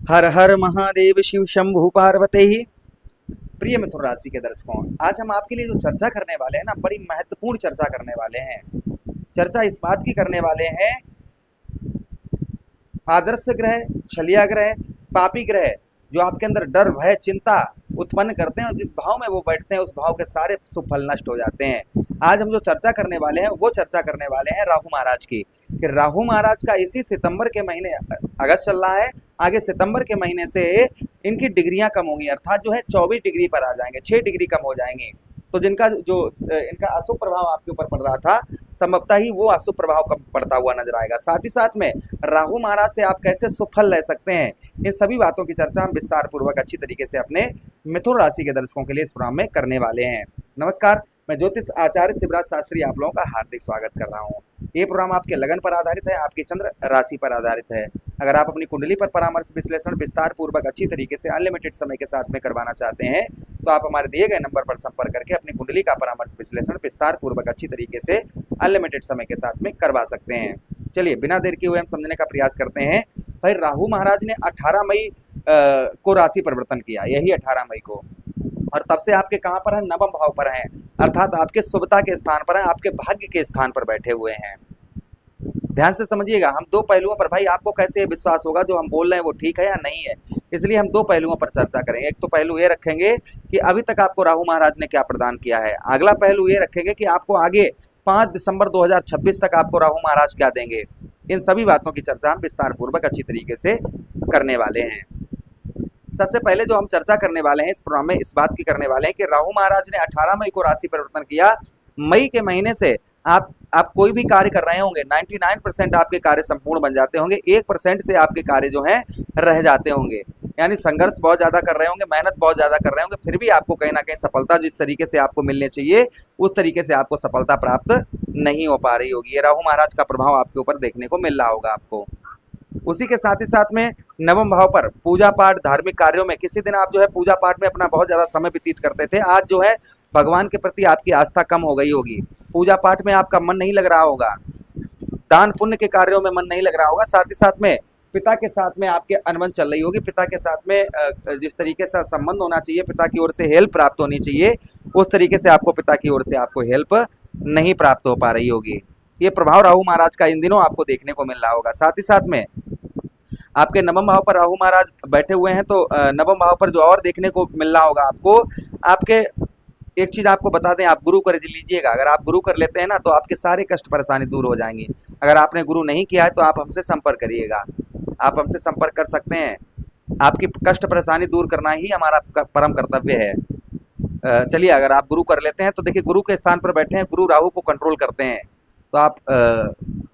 हर हर महादेव शिव शंभु पार्वती। प्रिय मिथुन राशि के दर्शकों, आज हम आपके लिए जो चर्चा करने वाले हैं ना, बड़ी महत्वपूर्ण चर्चा करने वाले हैं। चर्चा इस बात की करने वाले हैं, आदर्श ग्रह, छलिया ग्रह, पापी ग्रह जो आपके अंदर डर, भय, चिंता उत्पन्न करते हैं और जिस भाव में वो बैठते हैं उस भाव के सारे शुभ फल नष्ट हो जाते हैं। आज हम जो चर्चा करने वाले हैं वो चर्चा करने वाले हैं राहु महाराज की, कि राहु महाराज का इसी सितंबर के महीने, अगस्त चल रहा है, आगे सितंबर के महीने से इनकी डिग्रियां कम होंगी, अर्थात जो है 24 डिग्री पर आ जाएंगे, 6 डिग्री कम हो जाएंगी। तो जिनका जो इनका अशुभ प्रभाव आपके ऊपर पड़ रहा था, संभवतः ही वो अशुभ प्रभाव कम पड़ता हुआ नजर आएगा। साथ ही साथ में राहु महाराज से आप कैसे शुभ फल ले सकते हैं, इन सभी बातों की चर्चा हम विस्तार पूर्वक अच्छी तरीके से अपने मिथुन राशि के दर्शकों के लिए इस प्रोग्राम में करने वाले हैं। नमस्कार, मैं ज्योतिष आचार्य शिवराज शास्त्री आप लोगों का हार्दिक स्वागत कर रहा हूं। ये प्रोग्राम आपके लगन पर आधारित है, आपकी चंद्र राशि पर आधारित है। अगर आप अपनी कुंडली पर परामर्श विश्लेषण विस्तार पूर्वक अच्छी तरीके से अनलिमिटेड समय के साथ में करवाना चाहते हैं तो आप हमारे दिए गए नंबर पर संपर्क करके अपनी कुंडली का परामर्श विश्लेषण विस्तार पूर्वक अच्छी तरीके से अनलिमिटेड समय के साथ में करवा सकते हैं। चलिए बिना देर किए हुए हम समझने का प्रयास करते हैं। भाई राहु महाराज ने 18 मई को राशि परिवर्तन किया, यही 18 मई को, और तब से आपके कहां पर है, नवम भाव पर हैं, अर्थात आपके शुभता के स्थान पर हैं, आपके भाग्य के स्थान पर बैठे हुए हैं। ध्यान से समझिएगा, हम दो पहलुओं पर, भाई आपको कैसे विश्वास होगा जो हम बोल रहे हैं वो ठीक है या नहीं है, इसलिए हम दो पहलुओं पर चर्चा करेंगे। एक तो पहलू ये रखेंगे कि अभी तक आपको राहु महाराज ने क्या प्रदान किया है, अगला पहलू ये रखेंगे कि आपको आगे 5 दिसंबर 2026 तक आपको राहु महाराज क्या देंगे। इन सभी बातों की चर्चा हम विस्तार पूर्वक अच्छी तरीके से करने वाले हैं। सबसे पहले जो हम चर्चा करने वाले हैं इस प्रोग्राम में, इस बात की करने वाले हैं कि राहु महाराज ने 18 मई को राशि परिवर्तन किया। मई के महीने से आप कोई भी कार्य कर रहे होंगे, 99% आपके कार्य संपूर्ण बन जाते होंगे, 1% से आपके कार्य जो हैं रह जाते होंगे। यानी संघर्ष बहुत ज़्यादा कर रहे होंगे, मेहनत बहुत ज़्यादा कर रहे होंगे, फिर भी आपको कहीं ना कहीं सफलता जिस तरीके से आपको मिलनी चाहिए उस तरीके से आपको सफलता प्राप्त नहीं हो पा रही होगी। ये राहु महाराज का प्रभाव आपके ऊपर देखने को मिल रहा होगा आपको। उसी के साथ ही साथ में नवम भाव पर पूजा पाठ, धार्मिक कार्यों में किसी दिन आप जो है पूजा पाठ में अपना बहुत ज़्यादा समय व्यतीत करते थे, आज जो है भगवान के प्रति आपकी आस्था कम हो गई होगी, पूजा पाठ में आपका मन नहीं लग रहा होगा, दान पुण्य के कार्यों में मन नहीं लग रहा होगा। साथ ही साथ में पिता के साथ में आपके अनबन चल रही होगी, पिता के साथ में जिस तरीके से संबंध होना चाहिए, पिता की ओर से हेल्प प्राप्त होनी चाहिए, उस तरीके से आपको पिता की ओर से आपको हेल्प नहीं प्राप्त हो पा रही होगी। ये प्रभाव राहु महाराज का इन दिनों आपको देखने को मिल रहा होगा। साथ ही साथ में आपके नवम भाव पर राहु महाराज बैठे हुए हैं, तो नवम भाव पर जो और देखने को मिल रहा होगा आपको, आपके एक चीज़ आपको बता दें, आप गुरु कर लीजिएगा। अगर आप गुरु कर लेते हैं ना तो आपके सारे कष्ट परेशानी दूर हो जाएंगी। अगर आपने गुरु नहीं किया है तो आप हमसे संपर्क करिएगा, आप हमसे संपर्क कर सकते हैं। आपकी कष्ट परेशानी दूर करना ही हमारा परम कर्तव्य है। चलिए, अगर आप गुरु कर लेते हैं तो देखिए, गुरु के स्थान पर बैठे हैं, गुरु राहु को कंट्रोल करते हैं, तो आप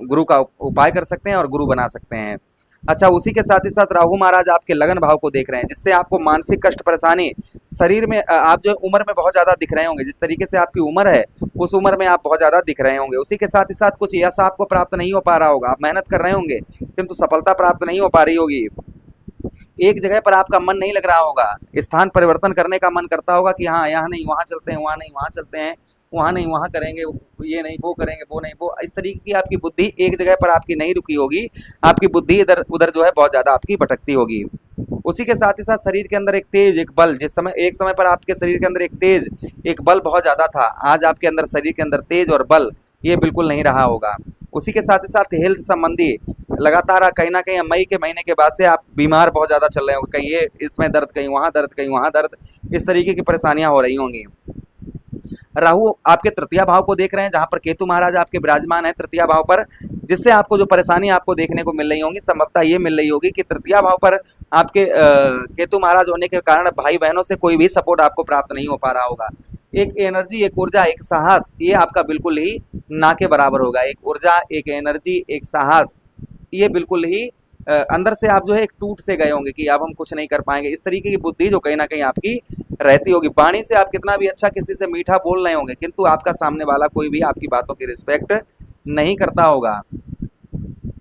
गुरु का उपाय कर सकते हैं और गुरु बना सकते हैं। अच्छा, उसी के साथ ही साथ राहु महाराज आपके लगन भाव को देख रहे हैं, जिससे आपको मानसिक कष्ट परेशानी, शरीर में आप जो उम्र में बहुत ज़्यादा दिख रहे होंगे, जिस तरीके से आपकी उम्र है उस उम्र में आप बहुत ज़्यादा दिख रहे होंगे। उसी के साथ ही साथ कुछ यश आपको प्राप्त नहीं हो पा रहा होगा, आप मेहनत कर रहे होंगे किंतु सफलता प्राप्त नहीं हो पा रही होगी। एक जगह पर आपका मन नहीं लग रहा होगा, स्थान परिवर्तन करने का मन करता होगा कि हाँ यहाँ नहीं वहाँ चलते हैं, वहाँ नहीं वहाँ चलते हैं, वहाँ नहीं वहाँ करेंगे, ये नहीं वो करेंगे, वो नहीं वो, इस तरीके की आपकी बुद्धि एक जगह पर आपकी नहीं रुकी होगी, आपकी बुद्धि इधर उधर जो है बहुत ज़्यादा आपकी भटकती होगी। उसी के साथ ही साथ शरीर के अंदर एक तेज, एक बल, जिस समय एक समय पर आपके शरीर के अंदर एक तेज, एक बल बहुत ज़्यादा था, आज आपके अंदर शरीर के अंदर तेज और बल ये बिल्कुल नहीं रहा होगा। उसी के साथ ही साथ हेल्थ संबंधी लगातार कहीं ना कहीं मई के महीने के बाद से आप बीमार बहुत ज़्यादा चल रहे होंगे, कहीं ये इसमें दर्द, कहीं वहाँ दर्द, कहीं वहाँ दर्द, इस तरीके की परेशानियाँ हो रही होंगी। राहु आपके तृतीय भाव को देख रहे हैं, जहां पर केतु महाराज आपके विराजमान है तृतीय भाव पर, जिससे आपको जो परेशानी आपको देखने को मिल रही होंगी, संभवतः ये मिल रही होगी कि तृतीय भाव पर आपके केतु महाराज होने के कारण भाई बहनों से कोई भी सपोर्ट आपको प्राप्त नहीं हो पा रहा होगा। एक एनर्जी, एक ऊर्जा, एक साहस, ये आपका बिल्कुल ही ना के बराबर होगा। एक ऊर्जा, एक एनर्जी, एक साहस, ये बिल्कुल ही अंदर से आप जो है एक टूट से गए होंगे कि अब हम कुछ नहीं कर पाएंगे, इस तरीके की बुद्धि जो कहीं ना कहीं आपकी रहती होगी। वाणी से आप कितना भी अच्छा किसी से मीठा बोल रहे होंगे किंतु आपका सामने वाला कोई भी आपकी बातों की रिस्पेक्ट नहीं करता होगा।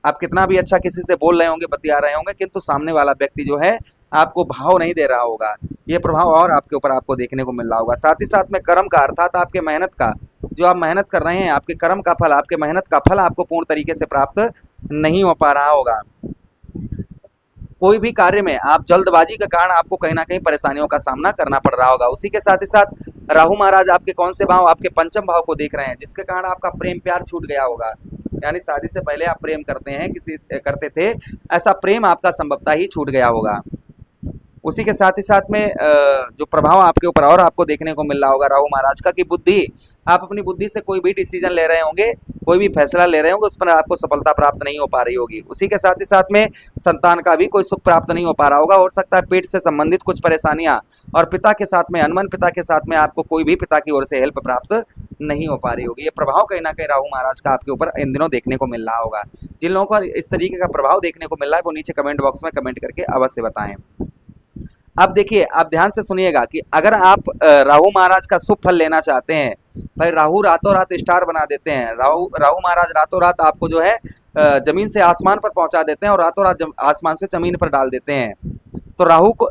आप कितना भी अच्छा किसी से बोल रहे होंगे, बतिया रहे होंगे, किंतु सामने वाला व्यक्ति जो है आपको भाव नहीं दे रहा होगा। ये प्रभाव और आपके ऊपर आपको देखने को मिल रहा होगा। साथ ही साथ में कर्म का, अर्थात आपके मेहनत का, जो आप मेहनत कर रहे हैं, आपके कर्म का फल, आपके मेहनत का फल आपको पूर्ण तरीके से प्राप्त नहीं हो पा रहा होगा। कोई भी कार्य में आप जल्दबाजी के कारण आपको कहीं ना कहीं परेशानियों का सामना करना पड़ रहा होगा। उसी के साथ ही साथ राहु महाराज आपके कौन से भाव, आपके पंचम भाव को देख रहे हैं, जिसके कारण आपका प्रेम प्यार छूट गया होगा। यानी शादी से पहले आप प्रेम करते हैं, किसी करते थे, ऐसा प्रेम आपका संभवतः ही छूट गया होगा। उसी के साथ ही साथ में जो प्रभाव आपके ऊपर और आपको देखने को मिल रहा होगा राहु महाराज का, कि बुद्धि, आप अपनी बुद्धि से कोई भी डिसीजन ले रहे होंगे, कोई भी फैसला ले रहे होंगे, उस पर आपको सफलता प्राप्त नहीं हो पा रही होगी। उसी के साथ ही साथ में संतान का भी कोई सुख प्राप्त नहीं हो पा रहा होगा। हो सकता है पेट से संबंधित कुछ परेशानियां, और पिता के साथ में, अनमन पिता के साथ में आपको कोई भी पिता की ओर से हेल्प प्राप्त नहीं हो पा रही होगी। ये प्रभाव कहीं ना कहीं राहु महाराज का आपके ऊपर इन दिनों देखने को मिल रहा होगा। जिन लोगों को इस तरीके का प्रभाव देखने को मिल रहा है वो नीचे कमेंट बॉक्स में कमेंट करके अवश्य बताएं। अब देखिए, आप ध्यान से सुनिएगा कि अगर आप राहु महाराज का शुभ फल लेना चाहते हैं, भाई राहु रातों रात स्टार बना देते हैं। राहु महाराज रातों रात आपको जो है जमीन से आसमान पर पहुंचा देते हैं और रातों रात आसमान से जमीन पर डाल देते हैं। तो राहु को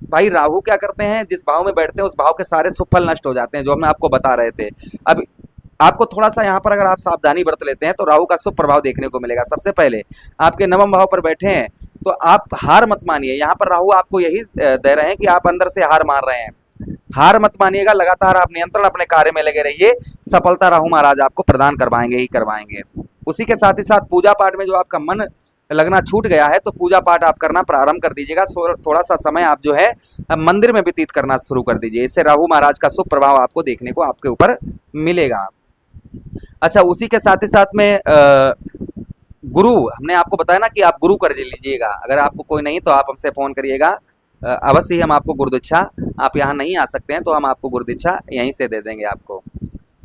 भाई राहु क्या करते हैं, जिस भाव में बैठते हैं उस भाव के सारे शुभ फल नष्ट हो जाते हैं, जो हम आपको बता रहे थे। अब आपको थोड़ा सा यहाँ पर अगर आप सावधानी बरत लेते हैं तो राहु का शुभ प्रभाव देखने को मिलेगा। सबसे पहले आपके नवम भाव पर बैठे हैं तो आप हार मत मानिए। यहाँ पर राहु आपको यही दे रहे हैं कि आप अंदर से हार मान रहे हैं। हार मत मानिएगा, लगातार आप नियंत्रण अपने कार्य में लगे रहिए, सफलता राहु महाराज आपको प्रदान करवाएंगे ही करवाएंगे। उसी के साथ ही साथ पूजा पाठ में जो आपका मन लगना छूट गया है तो पूजा पाठ आप करना प्रारंभ कर दीजिएगा। थोड़ा सा समय आप जो है मंदिर में व्यतीत करना शुरू कर दीजिए। इससे राहु महाराज का शुभ प्रभाव आपको देखने को आपके ऊपर मिलेगा। अच्छा, उसी के साथ ही साथ में गुरु, हमने आपको बताया ना कि आप गुरु कर लीजिएगा। अगर आपको कोई नहीं तो आप हमसे फोन करिएगा, अवश्य ही हम आपको गुरु दीक्षा, आप यहाँ नहीं आ सकते हैं तो हम आपको गुरु दीक्षा यहीं से दे देंगे आपको।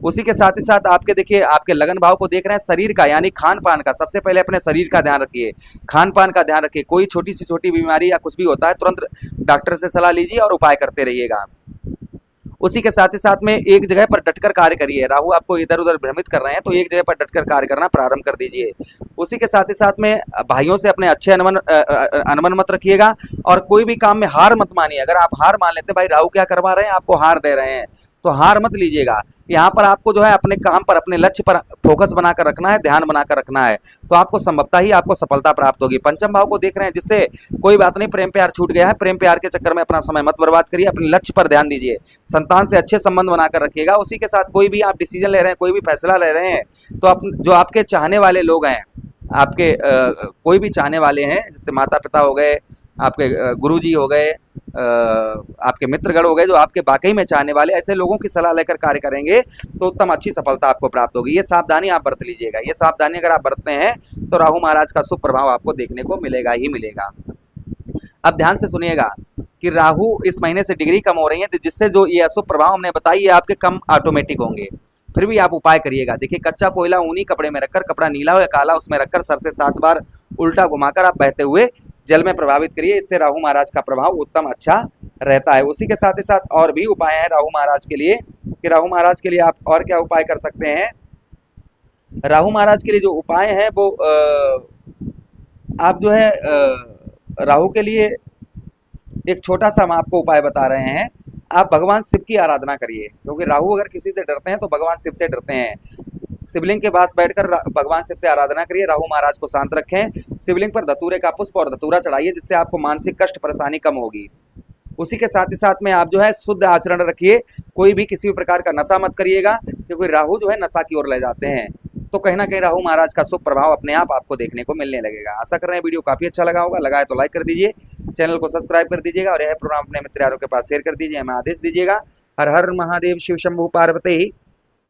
उसी के साथ ही साथ आपके देखिए, आपके लगन भाव को देख रहे हैं, शरीर का यानी खान पान का। सबसे पहले अपने शरीर का ध्यान रखिए, खान पान का ध्यान रखिए। कोई छोटी से छोटी बीमारी या कुछ भी होता है तुरंत डॉक्टर से सलाह लीजिए और उपाय करते रहिएगा। उसी के साथ ही साथ में एक जगह पर डटकर कार्य करिए। राहु आपको इधर उधर भ्रमित कर रहे हैं तो एक जगह पर डटकर कार्य करना प्रारंभ कर दीजिए। उसी के साथ ही साथ में भाइयों से अपने अच्छे अनबन मत रखिएगा और कोई भी काम में हार मत मानिए। अगर आप हार मान लेते हैं, भाई राहु क्या करवा रहे हैं, आपको हार दे रहे हैं, तो हार मत लीजिएगा। यहाँ पर आपको जो है अपने काम पर, अपने लक्ष्य पर फोकस बनाकर रखना है, ध्यान बनाकर रखना है, तो आपको संभवतः ही आपको सफलता प्राप्त होगी। पंचम भाव को देख रहे हैं, जिससे कोई बात नहीं, प्रेम प्यार छूट गया है, प्रेम प्यार के चक्कर में अपना समय मत बर्बाद करिए, अपने लक्ष्य पर ध्यान दीजिए, संतान से अच्छे संबंध बनाकर रखिएगा। उसी के साथ कोई भी आप डिसीजन ले रहे हैं, कोई भी फैसला ले रहे हैं, तो जो आपके चाहने वाले लोग हैं, आपके कोई भी चाहने वाले हैं, जैसे माता पिता हो गए, आपके गुरुजी हो गए, आपके मित्रगण हो गए, जो आपके वाकई में चाहने वाले, ऐसे लोगों की सलाह लेकर कार्य करेंगे तो उत्तम अच्छी सफलता आपको प्राप्त होगी। ये सावधानी आप बरत लीजिएगा। ये सावधानी अगर आप बरतते हैं तो राहु महाराज का शुभ प्रभाव आपको देखने को मिलेगा ही मिलेगा। अब ध्यान से सुनिएगा कि राहु इस महीने से डिग्री कम हो रही है, जिससे जो ये अशुभ प्रभाव हमने बताई, ये आपके कम ऑटोमेटिक होंगे। फिर भी आप उपाय करिएगा। देखिए, कच्चा कोयला ऊनी कपड़े में रखकर, कपड़ा नीला हो या काला उसमें रखकर सर से 7 बार उल्टा घुमाकर आप बहते हुए जल में प्रभावित करिए। इससे राहु महाराज का प्रभाव उत्तम अच्छा रहता है। उसी के साथ ही साथ और भी उपाय हैं राहु महाराज के लिए, कि राहु महाराज के लिए आप और क्या उपाय कर सकते हैं। राहु महाराज के लिए जो उपाय हैं वो आप जो है राहु के लिए एक छोटा सा हम आपको उपाय बता रहे हैं। आप भगवान शिव की आराधना करिए, क्योंकि राहु अगर किसी से डरते हैं तो भगवान शिव से डरते हैं। शिवलिंग के पास बैठकर भगवान शिव से आराधना करिए, राहु महाराज को शांत रखें, शिवलिंग पर धतूरे का पुष्प और धतूरा चढ़ाइए, जिससे आपको मानसिक कष्ट परेशानी कम होगी। उसी के साथ ही साथ में आप जो है शुद्ध आचरण रखिए, कोई भी किसी भी प्रकार का नशा मत करिएगा, क्योंकि राहु जो है नशा की ओर ले जाते हैं। तो कहीं ना कहीं राहु महाराज का शुभ प्रभाव अपने आप आपको देखने को मिलने लगेगा। आशा कर रहे हैं वीडियो काफी अच्छा लगा होगा। लगा है तो लाइक कर दीजिए, चैनल को सब्सक्राइब कर दीजिएगा और यह प्रोग्राम अपने मित्र यारों के पास शेयर कर दीजिए, हमें आदेश दीजिएगा। हर हर महादेव, शिव शंभु पार्वती।